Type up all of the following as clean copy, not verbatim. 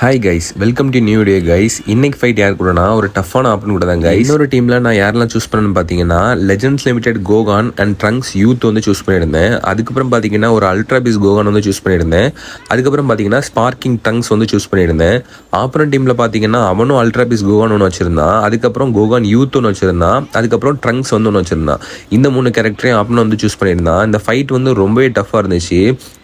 Hi guys, welcome to new day guys. இன்னைக்கு fight யார் கூடனா ஒரு டஃப்பான ஆப்னு கூட தான் கைஸ். இன்னொரு டீமில் நான் யாரெல்லாம் சூஸ் பண்ணேன்னு பார்த்தீங்கன்னா legends limited Gohan and Trunks youth வந்து சூஸ் பண்ணியிருந்தேன். அதுக்கப்புறம் பார்த்தீங்கன்னா ஒரு அல்ட்ராபிஸ் கோகான் வந்து சூஸ் பண்ணியிருந்தேன். அதுக்கப்புறம் பார்த்தீங்கன்னா ஸ்பார்க்கிங் ட்ரங்க்ஸ் வந்து சூஸ் பண்ணியிருந்தேன். அப்புறம் டீமில் பார்த்தீங்கன்னா அவனும் அல்ட்ராபிஸ் கோகான் ஒன்று வச்சிருந்தான். அதுக்கப்புறம் கோகான் யூத் ஒன்று வச்சிருந்தான். அதுக்கப்புறம் ட்ரங்க்ஸ் வந்து ஒன்று வச்சிருந்தான். இந்த 3 கேரக்டரையும் ஆப்னு வந்து சூஸ் பண்ணியிருந்தான். இந்த ஃபைட் வந்து ரொம்பவே டஃப்பாக இருந்துச்சு.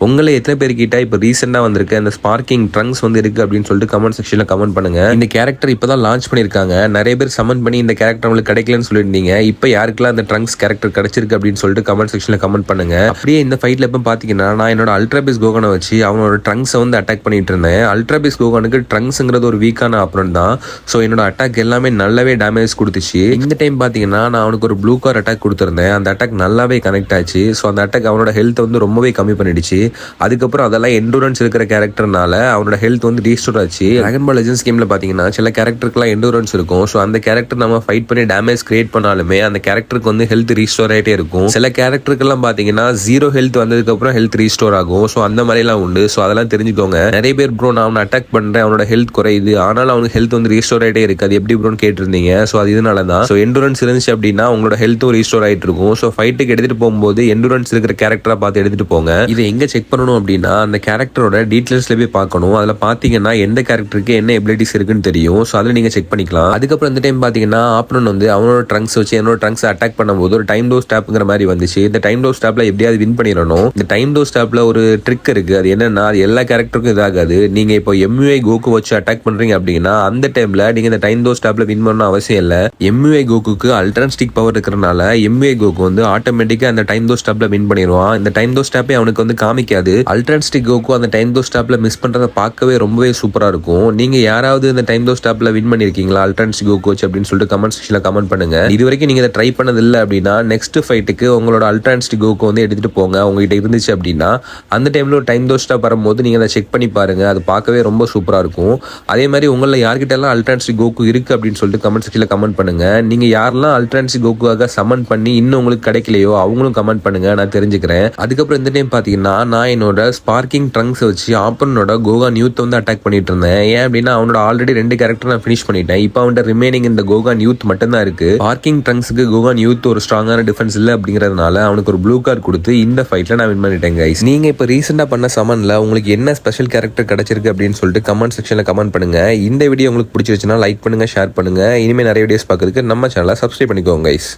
உங்களை எத்தனை பேர் கிட்ட இப்போ ரீசெண்டாக வந்திருக்க இந்த ஸ்பார்க்கிங் ட்ரங்க்ஸ் வந்து இருக்குது அப்படின்னு சொல்லிட்டு கமெண்ட் செக்ஷன்ல கமெண்ட் பண்ணுங்க. இந்த கேரக்டர் இப்பதான் லான்ச் பண்ணிருக்காங்க. நிறைய பேர் சமன் பண்ணி இந்த கேரக்டர் உங்களுக்கு கிடைக்கலன்னு சொல்லியிருந்தீங்க. இப்போ யாருக்கெல்லாம் இந்த ட்ரங்க்ஸ் கேரக்டர் கிடைச்சிருக்கு அப்படின்னு சொல்லிட்டு கமெண்ட் செக்ஷன்ல கமெண்ட் பண்ணுங்க. அப்படியே இந்த ஃபைட்ல எப்ப பாத்தீங்கன்னா நான் என்னோட அல்ட்ராபிஸ் கோகானை வச்சு அவனோட ட்ரங்க்ஸை வந்து அட்டாக் பண்ணிட்டு இருந்தேன். அல்ட்ராபிஸ் கோகானுக்கு ட்ரங்க்ஸ்ங்கிறது ஒரு வீக்கான ஆப்ரண்ட் தான். ஸோ என்னோட அட்டாக் எல்லாமே நல்லாவே டேமேஜ் கொடுத்துச்சு. இந்த டைம் பாத்தீங்கன்னா நான் அவனுக்கு ஒரு ப்ளூ கார் அட்டாக் கொடுத்துருந்தேன். அந்த அட்டாக் நல்லாவே கனெக்ட் ஆச்சு. ஸோ அந்த அட்டாக் அவனோட ஹெல்த் வந்து ரொம்பவே கம்மி பண்ணிடுச்சு. அதுக்கப்புறம் அதெல்லாம் எண்டூரன்ஸ் இருக்கிற கேரக்டர்னால அவனோட ஹெல்த் வந்து ரீஸ்டோர் ஆச்சு. டிராகன் பால் லெஜெண்ட்ஸ் கேம்ல பாத்தீங்கன்னா சில கேரக்டருக்குலாம் எண்டூரன்ஸ் இருக்கும். ஸோ அந்த கேரக்டர் நம்ம ஃபைட் பண்ணி டேமேஜ் கிரியேட் பண்ணாலுமே அந்த கேரக்டருக்கு வந்து ஹெல்த் ரீஸ்டோர் ஆகிட்டே இருக்கும். சில கேரக்டருக்கெல்லாம் பாத்தீங்கன்னா 0 ஹெல்த் வந்ததுக்கு அப்புறம் ஹெல்த் ரீஸ்டோர் ஆகும். ஸோ அந்த மாதிரிலாம் உண்டு. ஸோ அதெல்லாம் தெரிஞ்சுக்கோங்க. நிறைய பேர் ப்ரோ நான் அவனை அட்டாக் பண்றேன், அவனோட ஹெல்த் குறையுது, ஆனாலும் அவனுக்கு ஹெல்த் வந்து ரீஸ்டோர் ஆகிட்டே இருக்கு, அது எப்படி ப்ரோன்னு கேட்டிருந்தீங்க. ஸோ அது இதனால தான். ஸோ எண்டூரன்ஸ் இருந்துச்சு அப்படின்னா உங்களோட ஹெல்த்தும் ரீஸ்டோர் ஆகிட்டு இருக்கும். ஸோ ஃபைட்டுக்கு எடுத்துட்டு போகும்போது எண்டூரன்ஸ் இருக்கிற கேரக்டரா பார்த்து எடுத்துட்டு போங்க. இதை எங்க செக் பண்ணணும் அப்படின்னா அந்த கேரக்டரோட டீடைல்ஸ்ல போய் பார்க்கணும். அதுல பாத்தீங்கன்னா எந்த கேரக்டருக்கு என்ன எபிலிட்டிஸ் இருக்குன்னு தெரியும். ஸோ அதில் நீங்கள் செக் பண்ணிக்கலாம். அதுக்கப்புறம் இந்த டைம் பார்த்தீங்கன்னா ஆப்னன் வந்து அவனோட ட்ரங்க்ஸ் வச்சு என்னோட ட்ரங்க்ஸ் அட்டாக் பண்ணும்போது ஒரு டைம் டோஸ் ஸ்டாப்ங்கிற மாதிரி வந்துச்சு. இந்த டைம் டோஸ் ஸ்டாப்ல எப்படியாவது வின் பண்ணிடணும். இந்த டைம் டோஸ் ஸ்டாப்ல ஒரு ட்ரிக் இருக்கு. அது என்னன்னா அது எல்லா கேரக்டருக்கும் இதாகாது. நீங்க இப்போ MUI கோகு வச்சு அட்டாக் பண்றீங்க அப்படின்னா அந்த டைம்ல நீங்க இந்த டைம் டோஸ் ஸ்டாப்ல வின் பண்ணணும் அவசியம் இல்லை. MUI கோகுக்கு அல்ட்ரான் ஸ்டிக் பவர் இருக்கிறனால MUI கோகு வந்து ஆட்டோமேட்டிக்கா அந்த டைம் டோஸ் ஸ்டாப்ல வின் பண்ணிடுவான். இந்த டைம் டோஸ் ஸ்டாப்பே அவனுக்கு வந்து காமிக்காது. அல்ட்ரான் ஸ்டிக் கோகு அந்த டைம் டோஸ் ஸ்டாப்ல மிஸ் பண்றதை பார்க்கவே ரொம்பவே சூப்பரா இருக்கும். நீங்க யாராவது இந்த டைம் டோஸ் ஸ்டாப்ல வின் பண்ணிருக்கீங்களா அல்ட்ரான்ஸ் கோ கோச் அப்படின்னு சொல்லிட்டு கமெண்ட் செக்ஷன்ல கமெண்ட் பண்ணுங்க. இது வரைக்கும் நீங்க இதை ட்ரை பண்ணது இல்லை அப்படின்னா நெக்ஸ்ட் ஃபைட்டுக்கு உங்களோட அல்ட்ரான்ஸ் கோக்கு வந்து எடுத்துட்டு போங்க. உங்ககிட்ட இருந்துச்சு அப்படின்னா அந்த டைம்ல ஒரு டைம் டோஸ் ஸ்டாப் வரும்போது நீங்க அதை செக் பண்ணி பாருங்க. அது பார்க்கவே ரொம்ப சூப்பரா இருக்கும். அதே மாதிரி உங்கள யார்கிட்ட எல்லாம் அல்ட்ரான்ஸ் கோக்கு இருக்கு அப்படின்னு சொல்லிட்டு கமெண்ட் செக்ஷன்ல கமெண்ட் பண்ணுங்க. நீங்க யாரெல்லாம் அல்ட்ரான்ஸ் கோக்குவாக சமன் பண்ணி இன்னும் உங்களுக்கு கிடைக்கலையோ அவங்களும் கமெண்ட் பண்ணுங்க, நான் தெரிஞ்சுக்கிறேன். அதுக்கப்புறம் இந்த டைம் பாத்தீங்கன்னா நான் என்னோட ஸ்பார்க்கிங் ட்ரங்க்ஸ் வச்சு ஆப்பனோட கோகான் யூத் வந்து அட்டாக் பண்ணிட்டு இருந்தேன். ஏன் அப்படின்னா அவனோட ஆல்ரெடி 2 கேரக்டர் நான் ஃபினிஷ் பண்ணிட்டேன். இப்போ அவன்கிட்ட ரிமைனிங் இந்த கோகான் யூத் மட்டும் தான் இருக்கு. பார்க்கிங் ட்ரங்க்ஸ்க்கு கோகான் யூத் ஒரு ஸ்ட்ராங்கான டிஃபென்ஸ் இல்லை அப்படிங்கிறதுனால அவனுக்கு ஒரு ப்ளூ கார்டு கொடுத்து இந்த ஃபைட்ல நான் வின் பண்ணிட்டேன் கைஸ். நீங்க இப்போ ரீசெண்டா பண்ண சமன்ல உங்களுக்கு என்ன ஸ்பெஷல் கேரக்டர் கிடைச்சிருக்கு அப்படின்னு சொல்லிட்டு கமெண்ட் செக்ஷன்ல கமெண்ட் பண்ணுங்க. இந்த வீடியோ உங்களுக்கு பிடிச்சிருச்சுன்னா லைக் பண்ணுங்க, ஷேர் பண்ணுங்க. இனிமே நிறைய வீடியோஸ் பார்க்கறதுக்கு நம்ம சேனலை சப்ஸ்கிரைப் பண்ணிக்கோங்க கைஸ்.